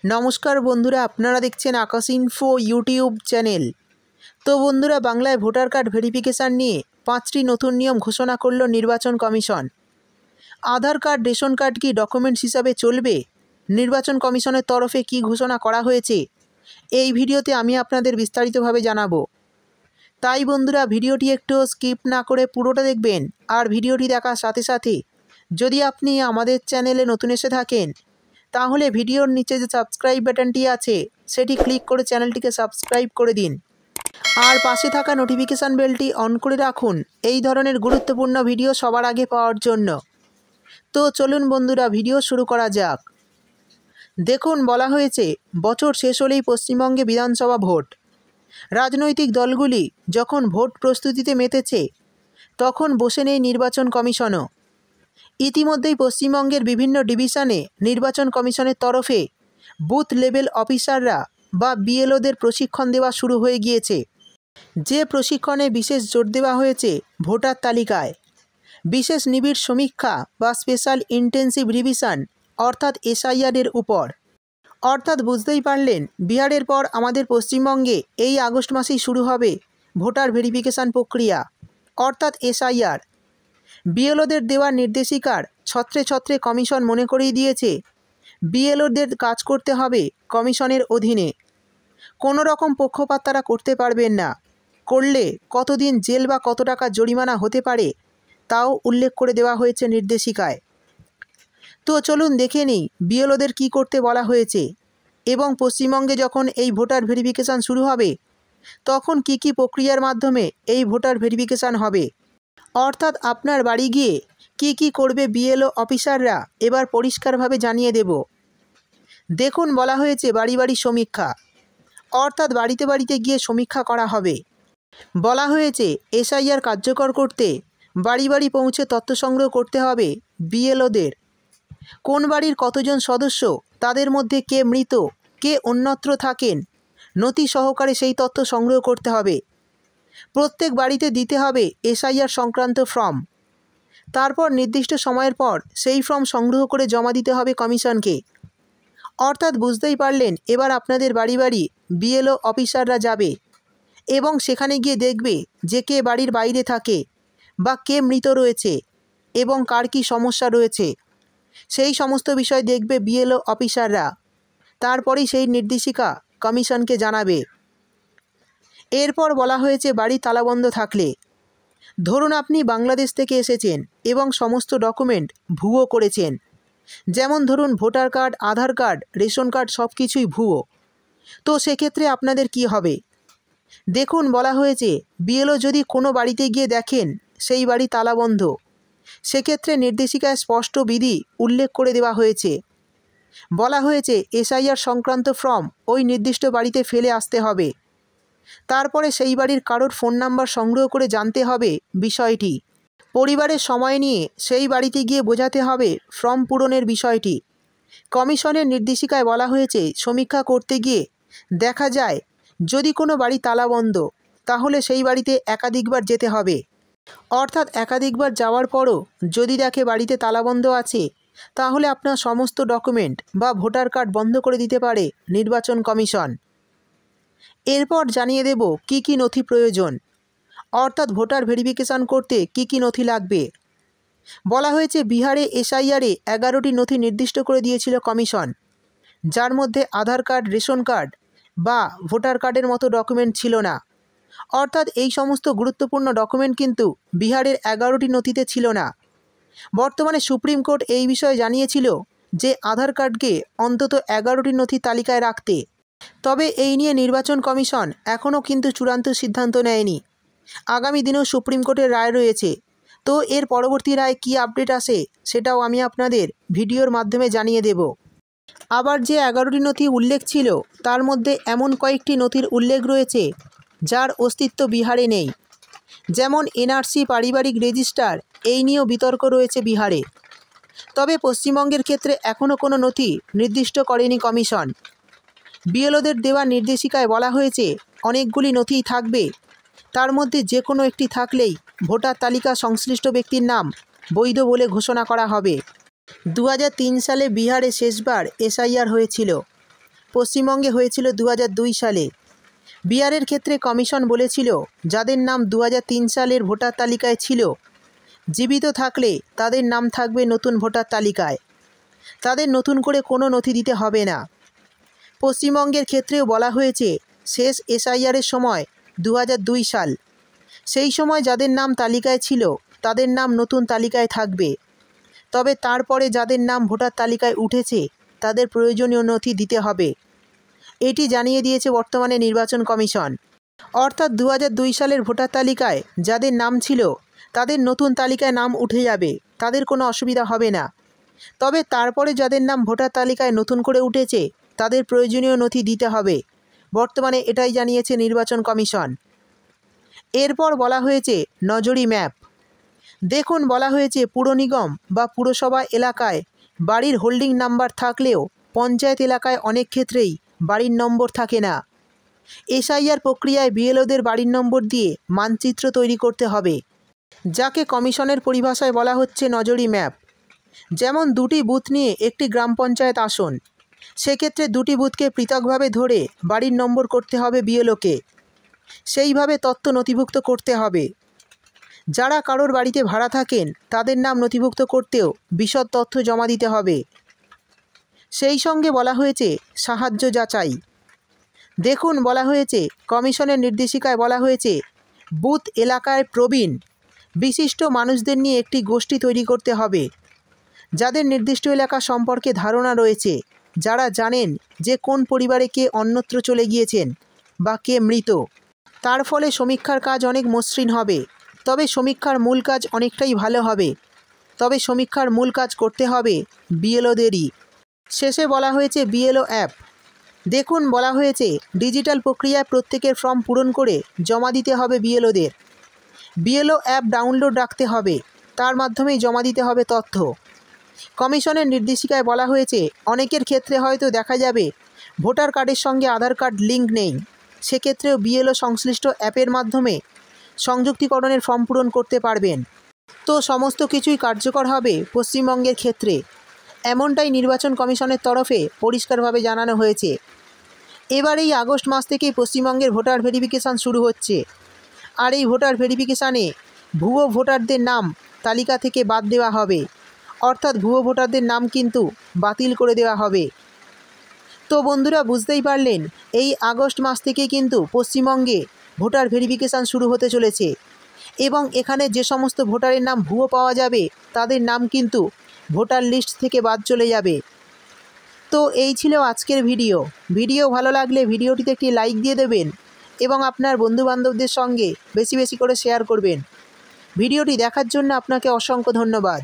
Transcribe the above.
नमस्कार बंधुरा आपनारा देखছেন आकाश इन्फो यूट्यूब चैनल। तो बंधुरा बांगलाय भोटार कार्ड भेरिफिकेशन निये 5टी नतून नियम घोषणा करल निर्वाचन कमिशन। आधार कार्ड रेशन कार्ड की डकुमेंट्स हिसाबे चलबे, निर्वाचन कमिशनेर तरफे की घोषणा करा हयेछे এই ভিডিওতে আমি আপনাদের বিস্তারিতভাবে জানাবো। তাই বন্ধুরা ভিডিওটি একটু স্কিপ না করে পুরোটা দেখবেন। আর ভিডিওটি দেখার সাথে সাথে যদি আপনি আমাদের চ্যানেলে নতুন এসে থাকেন তাহলে ভিডিওর নিচে যে সাবস্ক্রাইব বাটনটি আছে সেটি ক্লিক করে চ্যানেলটিকে সাবস্ক্রাইব করে দিন আর পাশে থাকা নোটিফিকেশন বেলটি অন করে রাখুন এই ধরনের গুরুত্বপূর্ণ ভিডিও সবার আগে পাওয়ার জন্য। তো চলুন বন্ধুরা ভিডিও শুরু করা যাক। দেখুন বলা হয়েছে বছর শেষ হলেই পশ্চিমবঙ্গে বিধানসভা ভোট। রাজনৈতিক দলগুলি যখন ভোট প্রস্তুতিতে মেতেছে তখন বসে নেই নির্বাচন কমিশনও। ইতিমধ্যেই পশ্চিমবঙ্গের বিভিন্ন ডিভিশনে নির্বাচন কমিশনের তরফে বুথ লেভেল অফিসাররা বা বিএলওদের প্রশিক্ষণ দেওয়া শুরু হয়ে গিয়েছে। যে প্রশিক্ষণে বিশেষ জোর দেওয়া হয়েছে ভোটার তালিকায় বিশেষ নিবিড় সমীক্ষা বা স্পেশাল ইন্টেন্সিভ রিভিশন অর্থাৎ এসআইআর এর উপর। অর্থাৎ বুঝতেই পারলেন বিহারের পর আমাদের পশ্চিমবঙ্গে এই আগস্ট মাসেই শুরু হবে ভোটার ভেরিফিকেশন প্রক্রিয়া অর্থাৎ এসআইআর। বিএলওদের দেওয়া নির্দেশিকার ছত্রে ছত্রে কমিশন মনে করিয়ে দিয়েছে বিএলওদের কাজ করতে হবে কমিশনের অধীনে। কোনো রকম পক্ষপাত তারা করতে পারবেন না, করলে কতদিন জেল বা কত টাকা জরিমানা হতে পারে তাও উল্লেখ করে দেওয়া হয়েছে নির্দেশিকায়। তো চলুন দেখে নিই বিএলওদের কী করতে বলা হয়েছে এবং পশ্চিমবঙ্গে যখন এই ভোটার ভেরিফিকেশান শুরু হবে তখন কি কি প্রক্রিয়ার মাধ্যমে এই ভোটার ভেরিফিকেশান হবে। অর্থাৎ আপনার বাড়ি গিয়ে কি কি করবে বিএলও অফিসাররা এবার পরিষ্কারভাবে জানিয়ে দেব। দেখুন বলা হয়েছে বাড়ি বাড়ি সমীক্ষা, অর্থাৎ বাড়িতে বাড়িতে গিয়ে সমীক্ষা করা হবে। বলা হয়েছে এসআইআর কার্যকর করতে বাড়ি বাড়ি পৌঁছে তথ্য সংগ্রহ করতে হবে বিএলওদের। কোন বাড়ির কতজন সদস্য, তাদের মধ্যে কে মৃত, কে অন্যত্র থাকেন, নথি সহকারে সেই তথ্য সংগ্রহ করতে হবে। প্রত্যেক বাড়িতে দিতে হবে এসআইআর সংক্রান্ত ফর্ম। তারপর নির্দিষ্ট সময়ের পর সেই ফর্ম সংগ্রহ করে জমা দিতে হবে কমিশনকে। অর্থাৎ বুঝতেই পারলেন এবার আপনাদের বাড়ি বাড়ি বিএলও অফিসাররা যাবে এবং সেখানে গিয়ে দেখবে যে কে বাড়ির বাইরে থাকে বা কে মৃত রয়েছে এবং কার কী সমস্যা রয়েছে সেই সমস্ত বিষয় দেখবে বিএলও অফিসাররা। তারপরেই সেই নির্দেশিকা কমিশনকে জানাবে। এরপর বলা হয়েছে বাড়ি তালাবন্ধ থাকলে, ধরুন আপনি বাংলাদেশ থেকে এসেছেন এবং সমস্ত ডকুমেন্ট ভুয়ো করেছেন, যেমন ধরুন ভোটার কার্ড, আধার কার্ড, রেশন কার্ড সব কিছুই ভুয়ো। তো সেক্ষেত্রে আপনাদের কি হবে? দেখুন বলা হয়েছে বিএলও যদি কোনো বাড়িতে গিয়ে দেখেন সেই বাড়ি তালাবন্ধ, সেক্ষেত্রে নির্দেশিকায় স্পষ্ট বিধি উল্লেখ করে দেওয়া হয়েছে। বলা হয়েছে এসআইআর সংক্রান্ত ফর্ম ওই নির্দিষ্ট বাড়িতে ফেলে আসতে হবে। তারপরে সেই বাড়ির কারোর ফোন নাম্বার সংগ্রহ করে জানতে হবে বিষয়টি। পরিবারের সময় নিয়ে সেই বাড়িতে গিয়ে বোঝাতে হবে ফর্ম পূরণের বিষয়টি। কমিশনের নির্দেশিকায় বলা হয়েছে সমীক্ষা করতে গিয়ে দেখা যায় যদি কোনো বাড়ি তালাবন্ধ তাহলে সেই বাড়িতে একাধিকবার যেতে হবে। অর্থাৎ একাধিকবার যাওয়ার পরও যদি দেখে বাড়িতে তালাবন্ধ আছে তাহলে আপনার সমস্ত ডকুমেন্ট বা ভোটার কার্ড বন্ধ করে দিতে পারে নির্বাচন কমিশন। এরপর জানিয়ে দেব কি কি নথি প্রয়োজন, অর্থাৎ ভোটার ভেরিফিকেশান করতে কি কি নথি লাগবে। বলা হয়েছে বিহারে এসআইআরে 11টি নথি নির্দিষ্ট করে দিয়েছিল কমিশন, যার মধ্যে আধার কার্ড, রেশন কার্ড বা ভোটার কার্ডের মতো ডকুমেন্ট ছিল না। অর্থাৎ এই সমস্ত গুরুত্বপূর্ণ ডকুমেন্ট কিন্তু বিহারের 11টি নথিতে ছিল না। বর্তমানে সুপ্রিম কোর্ট এই বিষয়ে জানিয়েছিল যে আধার কার্ডকে অন্তত 11টি নথির তালিকায় রাখতে। তবে এই নিয়ে নির্বাচন কমিশন এখনও কিন্তু চূড়ান্ত সিদ্ধান্ত নেয়নি। আগামী দিনেও সুপ্রিম কোর্টের রায় রয়েছে। তো এর পরবর্তী রায় কী আপডেট আসে সেটাও আমি আপনাদের ভিডিওর মাধ্যমে জানিয়ে দেব। আবার যে 11টি নথি উল্লেখ ছিল তার মধ্যে এমন কয়েকটি নথির উল্লেখ রয়েছে যার অস্তিত্ব বিহারে নেই, যেমন এনআরসি, পারিবারিক রেজিস্টার, এই নিয়েও বিতর্ক রয়েছে বিহারে। তবে পশ্চিমবঙ্গের ক্ষেত্রে এখনও কোনো নথি নির্দিষ্ট করেনি কমিশন। বিএলওদের দেওয়া নির্দেশিকায় বলা হয়েছে অনেকগুলি নথিই থাকবে, তার মধ্যে যে কোনো একটি থাকলেই ভোটার তালিকা সংশ্লিষ্ট ব্যক্তির নাম বৈধ বলে ঘোষণা করা হবে। 2003 সালে বিহারে শেষবার এসআইআর হয়েছিল। পশ্চিমবঙ্গে হয়েছিল 2002 সালে। বিহারের ক্ষেত্রে কমিশন বলেছিল যাদের নাম 2003 সালের ভোটার তালিকায় ছিল জীবিত থাকলে তাদের নাম থাকবে নতুন ভোটার তালিকায়, তাদের নতুন করে কোনো নথি দিতে হবে না। পশ্চিমবঙ্গের ক্ষেত্রেও বলা হয়েছে শেষ এসআইআরের সময় 2002 সাল, সেই সময় যাদের নাম তালিকায় ছিল তাদের নাম নতুন তালিকায় থাকবে, তবে তারপরে যাদের নাম ভোটার তালিকায় উঠেছে তাদের প্রয়োজনীয় নথি দিতে হবে। এটি জানিয়ে দিয়েছে বর্তমানে নির্বাচন কমিশন। অর্থাৎ 2002 সালের ভোটার তালিকায় যাদের নাম ছিল তাদের নতুন তালিকায় নাম উঠে যাবে, তাদের কোনো অসুবিধা হবে না। তবে তারপরে যাদের নাম ভোটার তালিকায় নতুন করে উঠেছে তাদের প্রয়োজনীয় নথি দিতে হবে। বর্তমানে এটাই জানিয়েছে নির্বাচন কমিশন। এরপর বলা হয়েছে নজরি ম্যাপ। দেখুন, বলা হয়েছে পুর নিগম বা পুরসভা এলাকায় বাড়ির হোল্ডিং নাম্বার থাকলেও পঞ্চায়েত এলাকায় অনেক ক্ষেত্রেই বাড়ির নম্বর থাকে না। এসআইআর প্রক্রিয়ায় বিএলওদের বাড়ির নম্বর দিয়ে মানচিত্র তৈরি করতে হবে, যাকে কমিশনের পরিভাষায় বলা হচ্ছে নজরি ম্যাপ। যেমন 2টি বুথ নিয়ে একটি গ্রাম পঞ্চায়েত আসন, সেক্ষেত্রে 2টি বুথকে পৃথকভাবে ধরে বাড়ির নম্বর করতে হবে বিএলওকে, সেইভাবে তথ্য নথিভুক্ত করতে হবে। যারা কারোর বাড়িতে ভাড়া থাকেন তাদের নাম নথিভুক্ত করতেও বিশদ তথ্য জমা দিতে হবে। সেই সঙ্গে বলা হয়েছে সাহায্য যাচাই। দেখুন, বলা হয়েছে কমিশনের নির্দেশিকায় বলা হয়েছে বুথ এলাকায় প্রবীণ বিশিষ্ট মানুষদের নিয়ে একটি গোষ্ঠী তৈরি করতে হবে, যাদের নির্দিষ্ট এলাকা সম্পর্কে ধারণা রয়েছে, যারা জানেন যে কোন পরিবারে কে অন্যত্র চলে গিয়েছেন বা কে মৃত। তার ফলে সমীক্ষার কাজ অনেক মসৃণ হবে। তবে সমীক্ষার মূল কাজ অনেকটাই ভালো হবে, তবে সমীক্ষার মূল কাজ করতে হবে বিএলওদেরই। শেষে বলা হয়েছে বিএলও অ্যাপ। দেখুন, বলা হয়েছে ডিজিটাল প্রক্রিয়ায় প্রত্যেকের ফর্ম পূরণ করে জমা দিতে হবে বিএলওদের। বিএলও অ্যাপ ডাউনলোড রাখতে হবে, তার মাধ্যমেই জমা দিতে হবে তথ্য। কমিশনের নির্দেশিকায় বলা হয়েছে অনেকের ক্ষেত্রে হয়তো দেখা যাবে ভোটার কার্ডের সঙ্গে আধার কার্ড লিঙ্ক নেই, সেক্ষেত্রেও বিএলও সংশ্লিষ্ট অ্যাপের মাধ্যমে সংযুক্তিকরণের ফর্ম পূরণ করতে পারবেন। তো সমস্ত কিছুই কার্যকর হবে পশ্চিমবঙ্গের ক্ষেত্রে, এমনটাই নির্বাচন কমিশনের তরফে পরিষ্কারভাবে জানানো হয়েছে। এবার এই আগস্ট মাস থেকেই পশ্চিমবঙ্গের ভোটার ভেরিফিকেশান শুরু হচ্ছে, আর এই ভোটার ভেরিফিকেশানে ভুয়ো ভোটারদের নাম তালিকা থেকে বাদ দেওয়া হবে, অর্থাৎ ভুয়ো ভোটারদের নাম কিন্তু বাতিল করে দেওয়া হবে। তো বন্ধুরা, বুঝতেই পারলেন এই আগস্ট মাস থেকে কিন্তু পশ্চিমবঙ্গে ভোটার ভেরিফিকেশান শুরু হতে চলেছে, এবং এখানে যে সমস্ত ভোটারের নাম ভুয়ো পাওয়া যাবে তাদের নাম কিন্তু ভোটার লিস্ট থেকে বাদ চলে যাবে। তো এই ছিল আজকের ভিডিও ভালো লাগলে ভিডিওটিতে একটি লাইক দিয়ে দেবেন এবং আপনার বন্ধুবান্ধবদের সঙ্গে বেশি বেশি করে শেয়ার করবেন। ভিডিওটি দেখার জন্য আপনাকে অসংখ্য ধন্যবাদ।